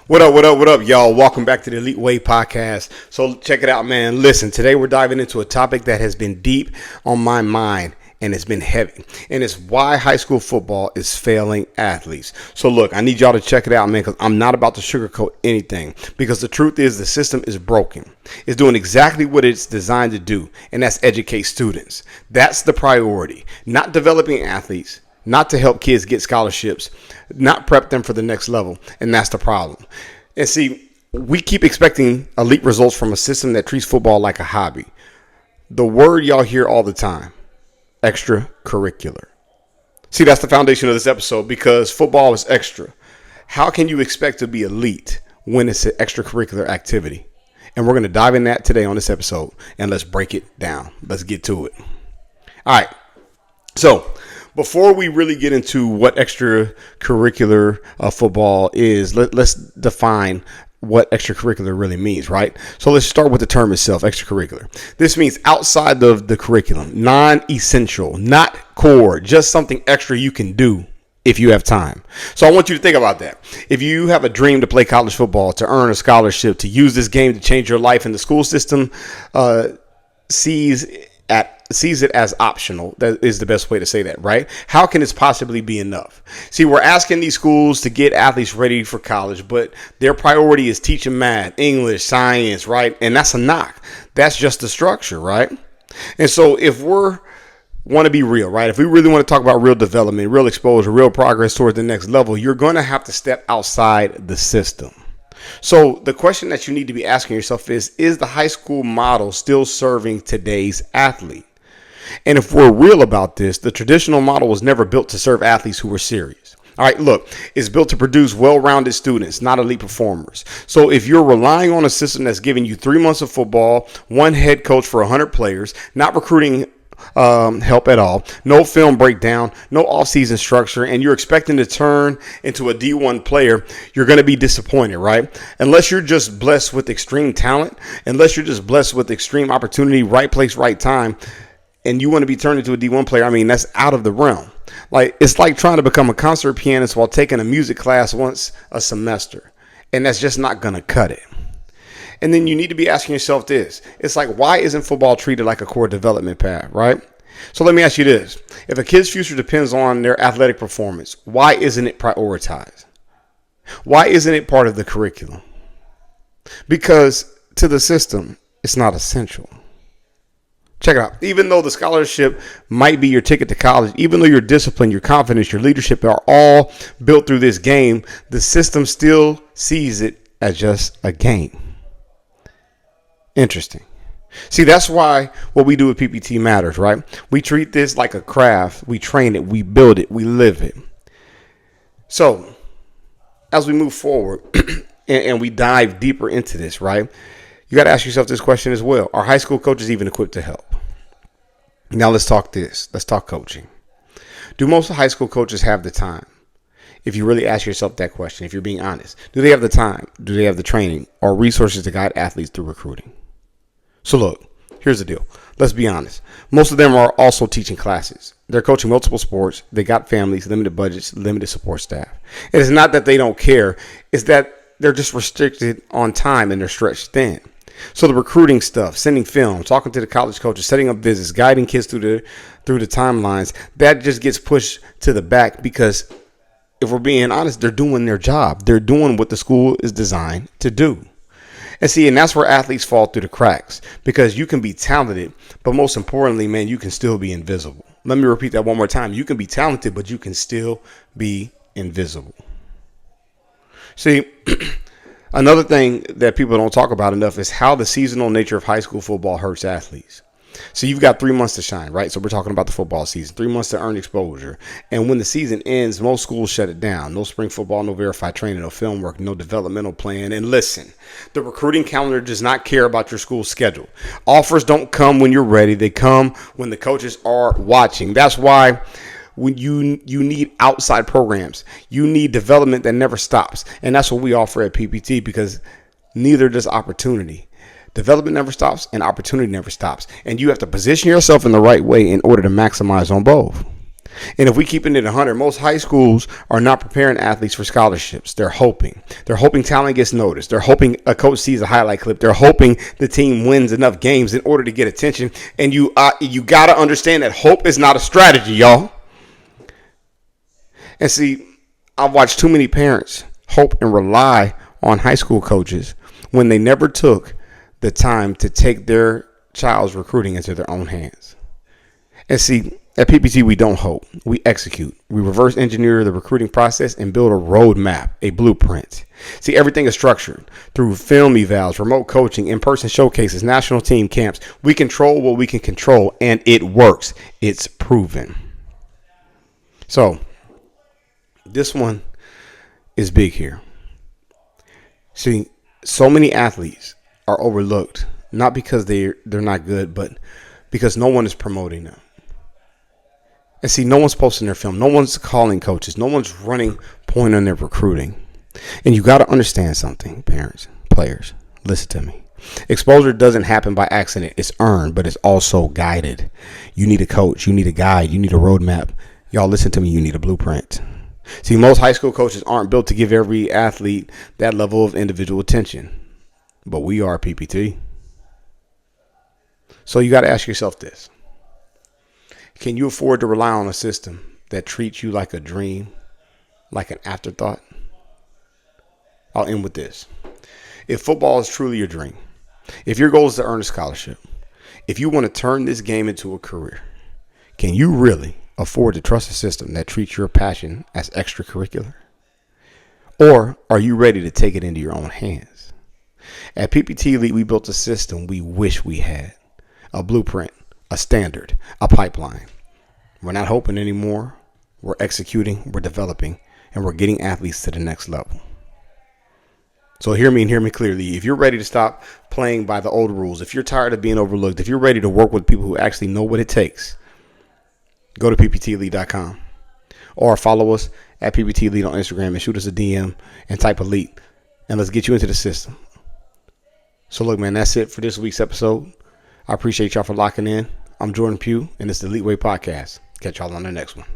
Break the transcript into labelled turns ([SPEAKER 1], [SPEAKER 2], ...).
[SPEAKER 1] What up, what up, what up, y'all? Welcome back to the Elite Way Podcast. So check it out, man. Listen, today we're diving into a topic that has been deep on my mind and it's been heavy. And it's why high school football is failing athletes. So look, I need y'all to check it out, man, because I'm not about to sugarcoat anything. Because the truth is the system is broken. It's doing exactly what it's designed to do, and that's educate students. That's the priority, not developing athletes. Not to help kids get scholarships, not prep them for the next level. And that's the problem. And see, we keep expecting elite results from a system that treats football like a hobby. The word y'all hear all the time, extracurricular. See, that's the foundation of this episode because football is extra. How can you expect to be elite when it's an extracurricular activity? And we're going to dive in that today on this episode. And let's break it down. Let's get to it. All right. So, before we really get into what extracurricular football is, let's define what extracurricular really means, right? So let's start with the term itself, extracurricular. This means outside of the curriculum, non-essential, not core, just something extra you can do if you have time. So I want you to think about that. If you have a dream to play college football, to earn a scholarship, to use this game to change your life, and the school system sees it as optional. That is the best way to say that, right? How can this possibly be enough? See, we're asking these schools to get athletes ready for college, but their priority is teaching math, English, science, right? And that's a knock. That's just the structure, right? And so if we're want to be real, right? If we really want to talk about real development, real exposure, real progress towards the next level, you're going to have to step outside the system. So the question that you need to be asking yourself is the high school model still serving today's athlete? And if we're real about this, the traditional model was never built to serve athletes who were serious. All right, look, it's built to produce well-rounded students, not elite performers. So if you're relying on a system that's giving you 3 months of football, one head coach for 100 players, not recruiting help at all, no film breakdown, no off-season structure, and you're expecting to turn into a D1 player, you're going to be disappointed, right? Unless you're just blessed with extreme talent, unless you're just blessed with extreme opportunity, right place, right time, and you want to be turned into a D1 player, I mean, that's out of the realm. Like, it's like trying to become a concert pianist while taking a music class once a semester. And that's just not going to cut it. And then you need to be asking yourself this. It's like, why isn't football treated like a core development path, right? So let me ask you this. If a kid's future depends on their athletic performance, why isn't it prioritized? Why isn't it part of the curriculum? Because to the system, it's not essential. Check it out. Even though the scholarship might be your ticket to college, even though your discipline, your confidence, your leadership are all built through this game, the system still sees it as just a game. Interesting. See, that's why what we do with PPT matters, right? We treat this like a craft. We train it. We build it. We live it. So as we move forward and we dive deeper into this, right? You got to ask yourself this question as well. Are high school coaches even equipped to help? Now let's talk this. Let's talk coaching. Do most high school coaches have the time? If you really ask yourself that question, if you're being honest, do they have the time? Do they have the training or resources to guide athletes through recruiting? So look, here's the deal. Let's be honest. Most of them are also teaching classes. They're coaching multiple sports. They got families, limited budgets, limited support staff. And it's not that they don't care. It's that they're just restricted on time and they're stretched thin. So the recruiting stuff, sending film, talking to the college coaches, setting up visits, guiding kids through the timelines, that just gets pushed to the back because if we're being honest, they're doing their job. They're doing what the school is designed to do. And see, and that's where athletes fall through the cracks because you can be talented, but most importantly, man, you can still be invisible. Let me repeat that one more time. You can be talented, but you can still be invisible. See, another thing that people don't talk about enough is how the seasonal nature of high school football hurts athletes. So you've got 3 months to shine, right? So we're talking about the football season, 3 months to earn exposure. And when the season ends, most schools shut it down. No spring football, no verified training, no film work, no developmental plan. And listen, the recruiting calendar does not care about your school's schedule. Offers don't come when you're ready. They come when the coaches are watching. That's why when you need outside programs, you need development that never stops. And that's what we offer at PPT because neither does opportunity. Development never stops and opportunity never stops. And you have to position yourself in the right way in order to maximize on both. And if we keep it at 100, most high schools are not preparing athletes for scholarships. They're hoping. They're hoping talent gets noticed. They're hoping a coach sees a highlight clip. They're hoping the team wins enough games in order to get attention. And you got to understand that hope is not a strategy, y'all. And see, I've watched too many parents hope and rely on high school coaches when they never took the time to take their child's recruiting into their own hands. And see, at PPT, we don't hope. We execute. We reverse engineer the recruiting process and build a roadmap, a blueprint. See, everything is structured through film evals, remote coaching, in-person showcases, national team camps. We control what we can control, and it works. It's proven. So, this one is big here. See, so many athletes are overlooked, not because they're not good, but because no one is promoting them. And see, no one's posting their film. No one's calling coaches. No one's running point on their recruiting. And you got to understand something, parents, players. Listen to me. Exposure doesn't happen by accident. It's earned, but it's also guided. You need a coach. You need a guide. You need a roadmap. Y'all listen to me. You need a blueprint. See, most high school coaches aren't built to give every athlete that level of individual attention. But we are PPT. So you got to ask yourself this. Can you afford to rely on a system that treats you like a dream, like an afterthought? I'll end with this. If football is truly your dream, if your goal is to earn a scholarship, if you want to turn this game into a career, can you really afford to trust a system that treats your passion as extracurricular? Or are you ready to take it into your own hands? At PPT Elite, we built a system we wish we had, a blueprint, a standard, a pipeline. We're not hoping anymore. We're executing, we're developing, and we're getting athletes to the next level. So hear me and hear me clearly. If you're ready to stop playing by the old rules, if you're tired of being overlooked, if you're ready to work with people who actually know what it takes, go to pptelite.com or follow us at pptelite on Instagram and shoot us a DM and type elite, and let's get you into the system. So look, man, that's it for this week's episode. I appreciate y'all for locking in. I'm Jordan Pugh, and it's the Elite Way Podcast. Catch y'all on the next one.